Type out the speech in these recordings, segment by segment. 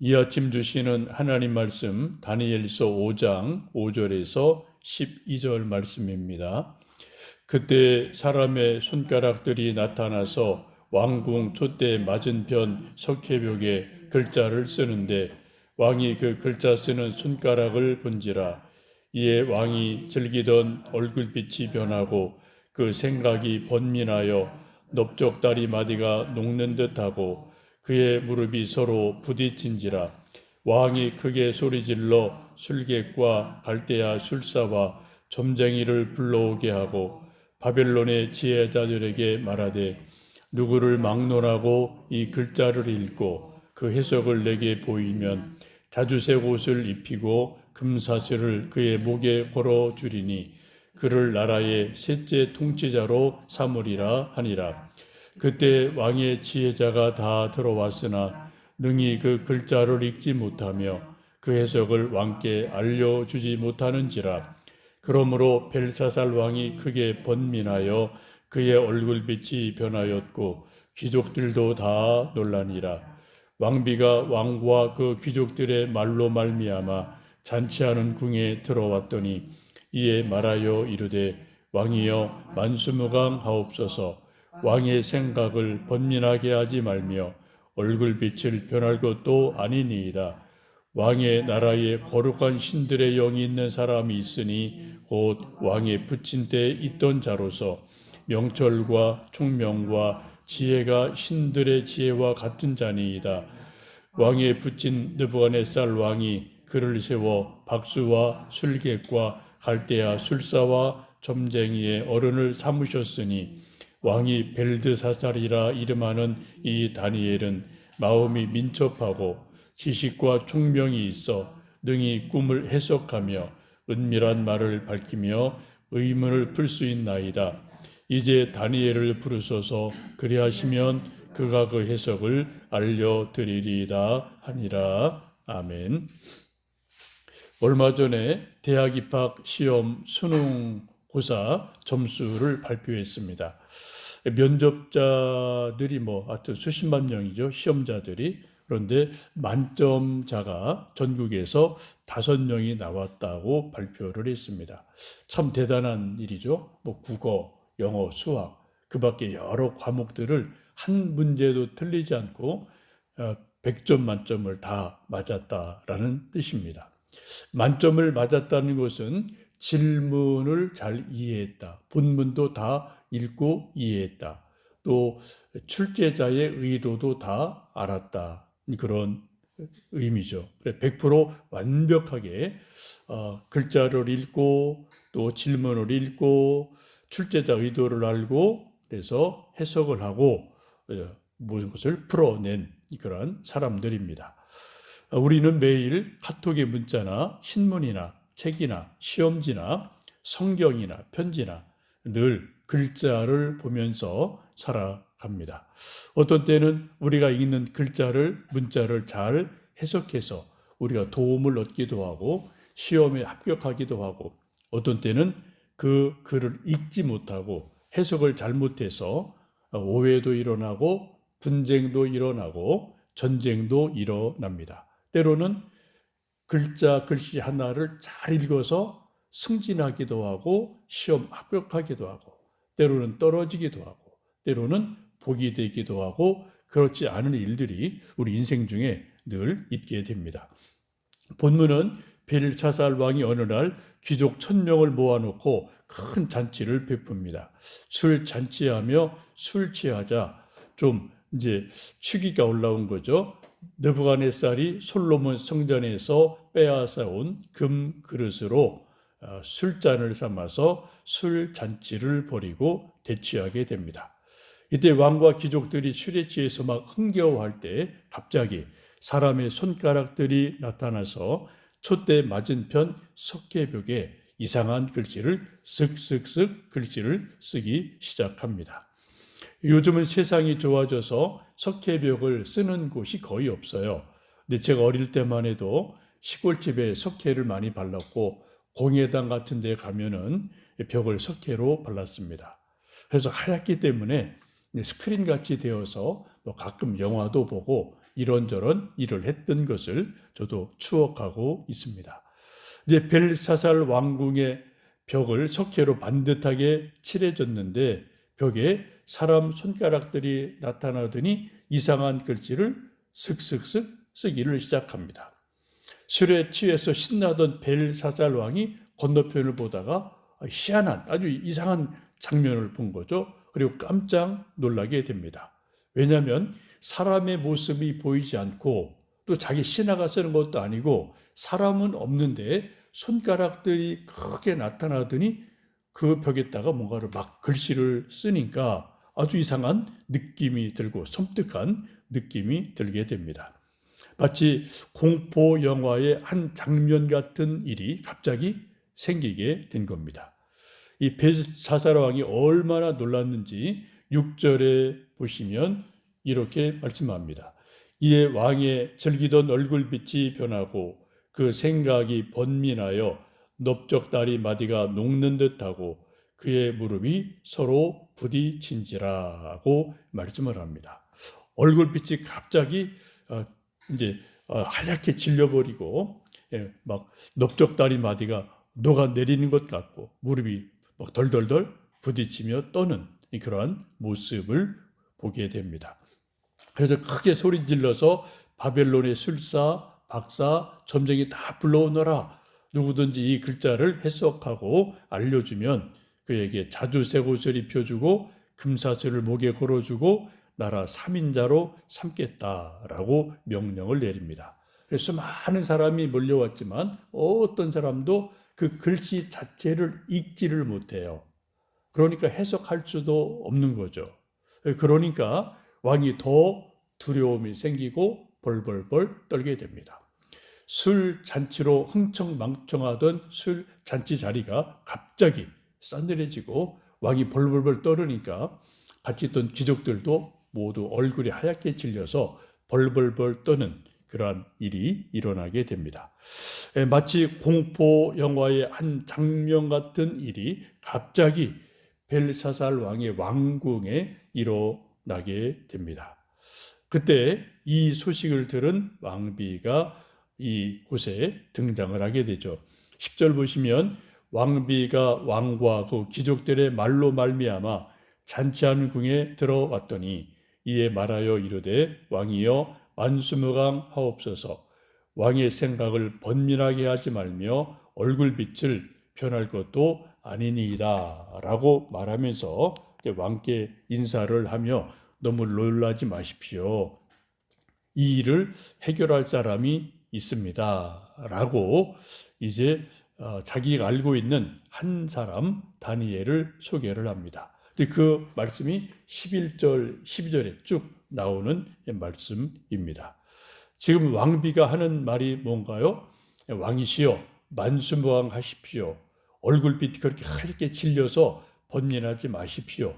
이 아침 주시는 하나님 말씀 다니엘서 5장 5절에서 12절 말씀입니다. 그때 사람의 손가락들이 나타나서 왕궁 촛대 맞은편 석회벽에 글자를 쓰는데 왕이 그 글자 쓰는 손가락을 본지라. 이에 왕이 즐기던 얼굴빛이 변하고 그 생각이 번민하여 넓적다리 마디가 녹는 듯하고 그의 무릎이 서로 부딪힌지라. 왕이 크게 소리질러 술객과 갈대아 술사와 점쟁이를 불러오게 하고 바벨론의 지혜자들에게 말하되 누구를 막론하고 이 글자를 읽고 그 해석을 내게 보이면 자주색 옷을 입히고 금사슬을 그의 목에 걸어 주리니 그를 나라의 셋째 통치자로 삼으리라 하니라. 그때 왕의 지혜자가 다 들어왔으나 능히 그 글자를 읽지 못하며 그 해석을 왕께 알려주지 못하는지라. 그러므로 벨사살 왕이 크게 번민하여 그의 얼굴빛이 변하였고 귀족들도 다 놀라니라. 왕비가 왕과 그 귀족들의 말로 말미암아 잔치하는 궁에 들어왔더니 이에 말하여 이르되 왕이여 만수무강하옵소서. 왕의 생각을 번민하게 하지 말며 얼굴빛을 변할 것도 아니니이다. 왕의 나라에 거룩한 신들의 영이 있는 사람이 있으니 곧 왕의 붙인 때에 있던 자로서 명철과 총명과 지혜가 신들의 지혜와 같은 자니이다. 왕의 붙인 느부갓네살 왕이 그를 세워 박수와 술객과 갈대아 술사와 점쟁이의 어른을 삼으셨으니 왕이 벨드사살이라 이름하는 이 다니엘은 마음이 민첩하고 지식과 총명이 있어 능히 꿈을 해석하며 은밀한 말을 밝히며 의문을 풀 수 있나이다. 이제 다니엘을 부르소서. 그리하시면 그가 그 해석을 알려드리리이다 하니라. 아멘. 얼마 전에 대학 입학 시험 수능고사 점수를 발표했습니다. 면접자들이 하여튼 수십만 명이죠. 시험자들이. 그런데 만점자가 전국에서 5명이 나왔다고 발표를 했습니다. 참 대단한 일이죠. 국어, 영어, 수학, 그 밖에 여러 과목들을 한 문제도 틀리지 않고 100점 만점을 다 맞았다라는 뜻입니다. 만점을 맞았다는 것은 질문을 잘 이해했다. 본문도 다 읽고 이해했다. 또 출제자의 의도도 다 알았다. 그런 의미죠. 100% 완벽하게 글자를 읽고 또 질문을 읽고 출제자 의도를 알고 그래서 해석을 하고 모든 것을 풀어낸 그런 사람들입니다. 우리는 매일 카톡의 문자나 신문이나 책이나 시험지나 성경이나 편지나 늘 글자를 보면서 살아갑니다. 어떤 때는 우리가 읽는 글자를, 문자를 잘 해석해서 우리가 도움을 얻기도 하고 시험에 합격하기도 하고 어떤 때는 그 글을 읽지 못하고 해석을 잘못해서 오해도 일어나고 분쟁도 일어나고 전쟁도 일어납니다. 때로는 글씨 하나를 잘 읽어서 승진하기도 하고 시험 합격하기도 하고 때로는 떨어지기도 하고 때로는 복이 되기도 하고 그렇지 않은 일들이 우리 인생 중에 늘 있게 됩니다. 본문은 벨사살 왕이 어느 날 귀족 1000명을 모아놓고 큰 잔치를 베풉니다. 술 잔치하며 술 취하자 좀 이제 취기가 올라온 거죠. 느부갓네살이 솔로몬 성전에서 빼앗아온 금 그릇으로 술잔을 삼아서 술 잔치를 벌이고 대취하게 됩니다. 이때 왕과 귀족들이 술에 취해서 막 흥겨워할 때 갑자기 사람의 손가락들이 나타나서 촛대 맞은편 석회벽에 이상한 글씨를 쓱쓱쓱 글씨를 쓰기 시작합니다. 요즘은 세상이 좋아져서 석회벽을 쓰는 곳이 거의 없어요. 근데 제가 어릴 때만 해도 시골집에 석회를 많이 발랐고 공예당 같은 데 가면은 벽을 석회로 발랐습니다. 그래서 하얗기 때문에 스크린 같이 되어서 가끔 영화도 보고 이런저런 일을 했던 것을 저도 추억하고 있습니다. 이제 벨사살 왕궁의 벽을 석회로 반듯하게 칠해줬는데 벽에 사람 손가락들이 나타나더니 이상한 글씨를 슥슥슥 쓰기를 시작합니다. 술에 취해서 신나던 벨사살 왕이 건너편을 보다가 희한한 아주 이상한 장면을 본 거죠. 그리고 깜짝 놀라게 됩니다. 왜냐하면 사람의 모습이 보이지 않고 또 자기 신하가 쓰는 것도 아니고 사람은 없는데 손가락들이 크게 나타나더니 그 벽에다가 뭔가를 막 글씨를 쓰니까 아주 이상한 느낌이 들고 섬뜩한 느낌이 들게 됩니다. 마치 공포 영화의 한 장면 같은 일이 갑자기 생기게 된 겁니다. 이 벨사살 왕이 얼마나 놀랐는지 6절에 보시면 이렇게 말씀합니다. 이에 왕의 즐기던 얼굴빛이 변하고 그 생각이 번민하여 넓적다리 마디가 녹는 듯하고 그의 무릎이 서로 부딪힌지라고 말씀을 합니다. 얼굴빛이 갑자기 하얗게 질려버리고 막 넓적다리 마디가 녹아내리는 것 같고 무릎이 막 덜덜덜 부딪히며 떠는 그러한 모습을 보게 됩니다. 그래서 크게 소리 질러서 바벨론의 술사, 박사, 점쟁이 다 불러오너라. 누구든지 이 글자를 해석하고 알려주면 그에게 자주새 옷을 입혀주고 금사슬을 목에 걸어주고 나라 3인자로 삼겠다라고 명령을 내립니다. 그래서 많은 사람이 몰려왔지만 어떤 사람도 그 글씨 자체를 읽지를 못해요. 그러니까 해석할 수도 없는 거죠. 그러니까 왕이 더 두려움이 생기고 벌벌벌 떨게 됩니다. 술 잔치로 흥청망청하던 술 잔치 자리가 갑자기 싸늘해지고 왕이 벌벌벌 떨으니까 같이 있던 귀족들도 모두 얼굴이 하얗게 질려서 벌벌벌 떠는 그러한 일이 일어나게 됩니다. 마치 공포 영화의 한 장면 같은 일이 갑자기 벨사살 왕의 왕궁에 일어나게 됩니다. 그때 이 소식을 들은 왕비가 이곳에 등장을 하게 되죠. 10절 보시면 왕비가 왕과 그 귀족들의 말로 말미암아 잔치하는 궁에 들어왔더니 이에 말하여 이르되 왕이여 만수무강하옵소서. 왕의 생각을 번민하게 하지 말며 얼굴빛을 변할 것도 아니니이다 라고 말하면서 왕께 인사를 하며 너무 놀라지 마십시오. 이 일을 해결할 사람이 있습니다 라고 이제 자기가 알고 있는 한 사람 다니엘을 소개를 합니다. 그 말씀이 11절, 12절에 쭉 나오는 말씀입니다. 지금 왕비가 하는 말이 뭔가요? 왕이시여 만수무강하십시오. 얼굴빛이 그렇게 하얗게 질려서 번민하지 마십시오.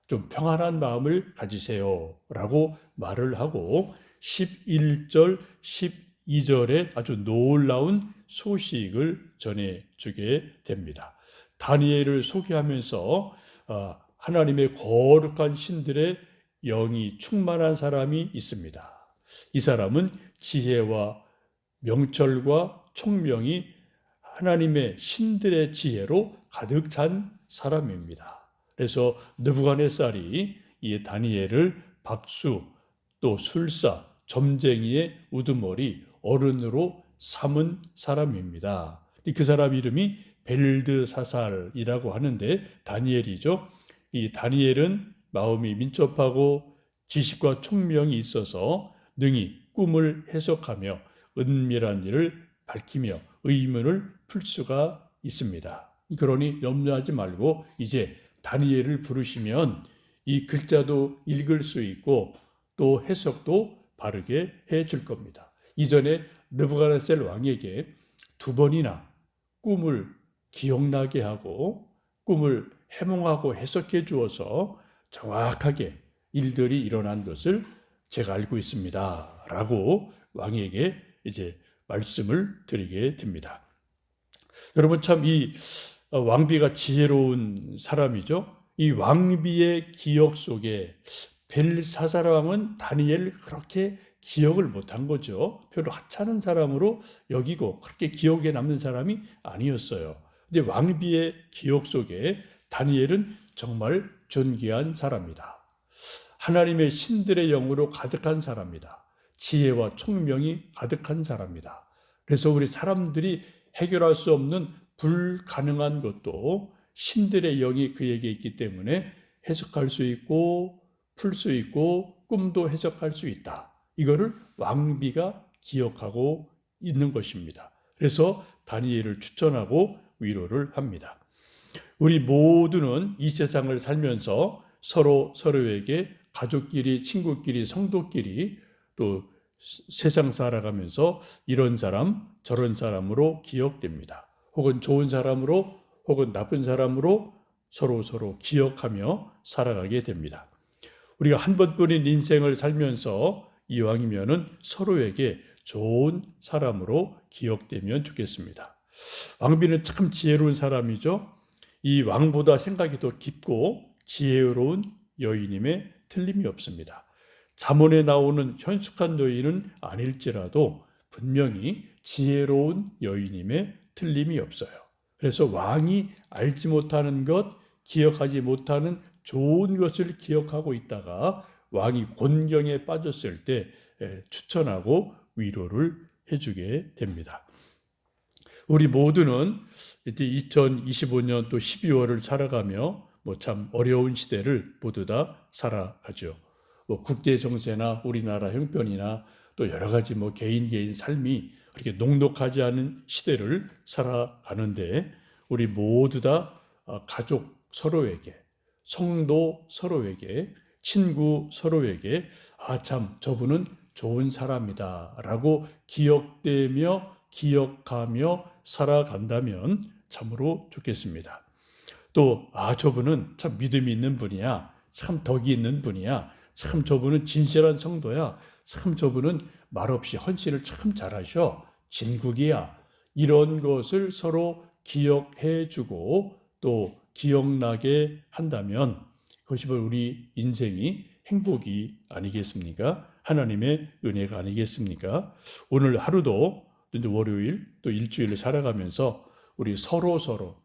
좀 평안한 마음을 가지세요 라고 말을 하고 11절, 12절에 아주 놀라운 소식을 전해주게 됩니다. 다니엘을 소개하면서 하나님의 거룩한 신들의 영이 충만한 사람이 있습니다. 이 사람은 지혜와 명철과 총명이 하나님의 신들의 지혜로 가득 찬 사람입니다. 그래서 느부갓네살이 이 다니엘을 박수, 또 술사, 점쟁이의 우두머리, 어른으로 삼은 사람입니다. 그 사람 이름이 벨드사살이라고 하는데 다니엘이죠. 이 다니엘은 마음이 민첩하고 지식과 총명이 있어서 능히 꿈을 해석하며 은밀한 일을 밝히며 의문을 풀 수가 있습니다. 그러니 염려하지 말고 이제 다니엘을 부르시면 이 글자도 읽을 수 있고 또 해석도 바르게 해줄 겁니다. 이전에 느부갓네살 왕에게 2번이나 꿈을 기억나게 하고 꿈을 해몽하고 해석해 주어서 정확하게 일들이 일어난 것을 제가 알고 있습니다 라고 왕에게 이제 말씀을 드리게 됩니다. 여러분 참 이 왕비가 지혜로운 사람이죠. 이 왕비의 기억 속에 벨사살 왕은 다니엘을 그렇게 기억을 못한 거죠. 별로 하찮은 사람으로 여기고 그렇게 기억에 남는 사람이 아니었어요. 근데 왕비의 기억 속에 다니엘은 정말 존귀한 사람이다. 하나님의 신들의 영으로 가득한 사람이다. 지혜와 총명이 가득한 사람이다. 그래서 우리 사람들이 해결할 수 없는 불가능한 것도 신들의 영이 그에게 있기 때문에 해석할 수 있고 풀 수 있고 꿈도 해석할 수 있다. 이거를 왕비가 기억하고 있는 것입니다. 그래서 다니엘을 추천하고 위로를 합니다. 우리 모두는 이 세상을 살면서 서로에게 가족끼리, 친구끼리, 성도끼리 또 세상 살아가면서 이런 사람, 저런 사람으로 기억됩니다. 혹은 좋은 사람으로, 혹은 나쁜 사람으로 서로 기억하며 살아가게 됩니다. 우리가 한 번뿐인 인생을 살면서 이왕이면은 서로에게 좋은 사람으로 기억되면 좋겠습니다. 왕비는 참 지혜로운 사람이죠. 이 왕보다 생각이 더 깊고 지혜로운 여인임에 틀림이 없습니다. 잠언에 나오는 현숙한 여인은 아닐지라도 분명히 지혜로운 여인임에 틀림이 없어요. 그래서 왕이 알지 못하는 것, 기억하지 못하는 좋은 것을 기억하고 있다가 왕이 곤경에 빠졌을 때 추천하고 위로를 해주게 됩니다. 우리 모두는 이제 2025년 또 12월을 살아가며 참 어려운 시대를 모두 다 살아가죠. 국제 정세나 우리나라 형편이나 또 여러 가지 개인 삶이 그렇게 녹록하지 않은 시대를 살아가는데 우리 모두 다 가족 서로에게, 성도 서로에게, 친구 서로에게 참 저분은 좋은 사람이다라고 기억되며 기억하며 살아간다면 참으로 좋겠습니다. 또 저분은 참 믿음이 있는 분이야. 참 덕이 있는 분이야. 참 저분은 진실한 성도야. 참 저분은 말없이 헌신을 참 잘하셔. 진국이야. 이런 것을 서로 기억해주고 또 기억나게 한다면 그것이 우리 인생이 행복이 아니겠습니까? 하나님의 은혜가 아니겠습니까? 오늘 하루도 월요일 또 일주일을 살아가면서 우리 서로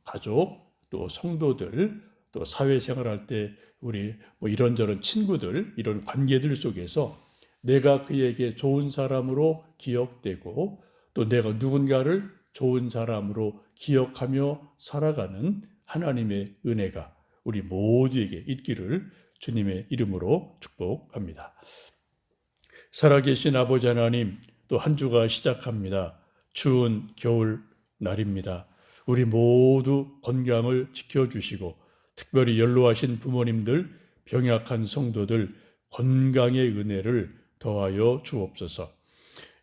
가족 또 성도들 또 사회생활할 때 우리 이런저런 친구들 이런 관계들 속에서 내가 그에게 좋은 사람으로 기억되고 또 내가 누군가를 좋은 사람으로 기억하며 살아가는 하나님의 은혜가 우리 모두에게 있기를 주님의 이름으로 축복합니다. 살아계신 아버지 하나님, 또 한 주가 시작합니다. 추운 겨울 날입니다. 우리 모두 건강을 지켜주시고 특별히 연로하신 부모님들, 병약한 성도들 건강의 은혜를 더하여 주옵소서.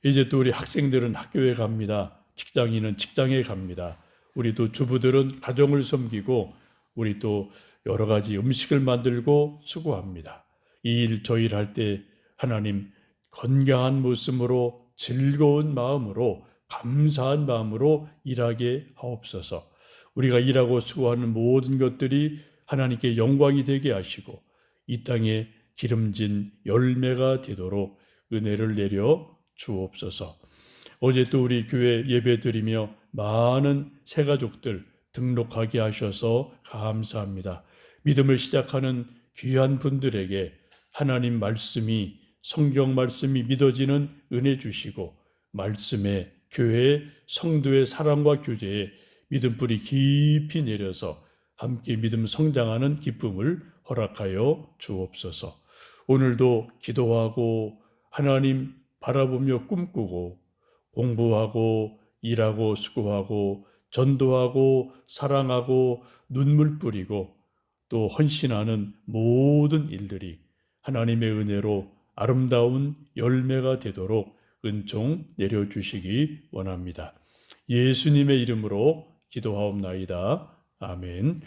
이제 또 우리 학생들은 학교에 갑니다. 직장인은 직장에 갑니다. 우리 또 주부들은 가정을 섬기고 우리 또 여러 가지 음식을 만들고 수고합니다. 이 일 저 일 할 때 하나님 건강한 모습으로 즐거운 마음으로 감사한 마음으로 일하게 하옵소서. 우리가 일하고 수고하는 모든 것들이 하나님께 영광이 되게 하시고 이 땅에 기름진 열매가 되도록 은혜를 내려 주옵소서. 어제 또 우리 교회 예배드리며 많은 새가족들 등록하게 하셔서 감사합니다. 믿음을 시작하는 귀한 분들에게 하나님 말씀이 성경 말씀이 믿어지는 은혜 주시고 말씀에 교회 성도의 사랑과 교제에 믿음 뿌리 깊이 내려서 함께 믿음 성장하는 기쁨을 허락하여 주옵소서. 오늘도 기도하고 하나님 바라보며 꿈꾸고 공부하고 일하고 수고하고 전도하고 사랑하고 눈물 뿌리고 또 헌신하는 모든 일들이 하나님의 은혜로 아름다운 열매가 되도록 은총 내려주시기 원합니다. 예수님의 이름으로 기도하옵나이다. 아멘.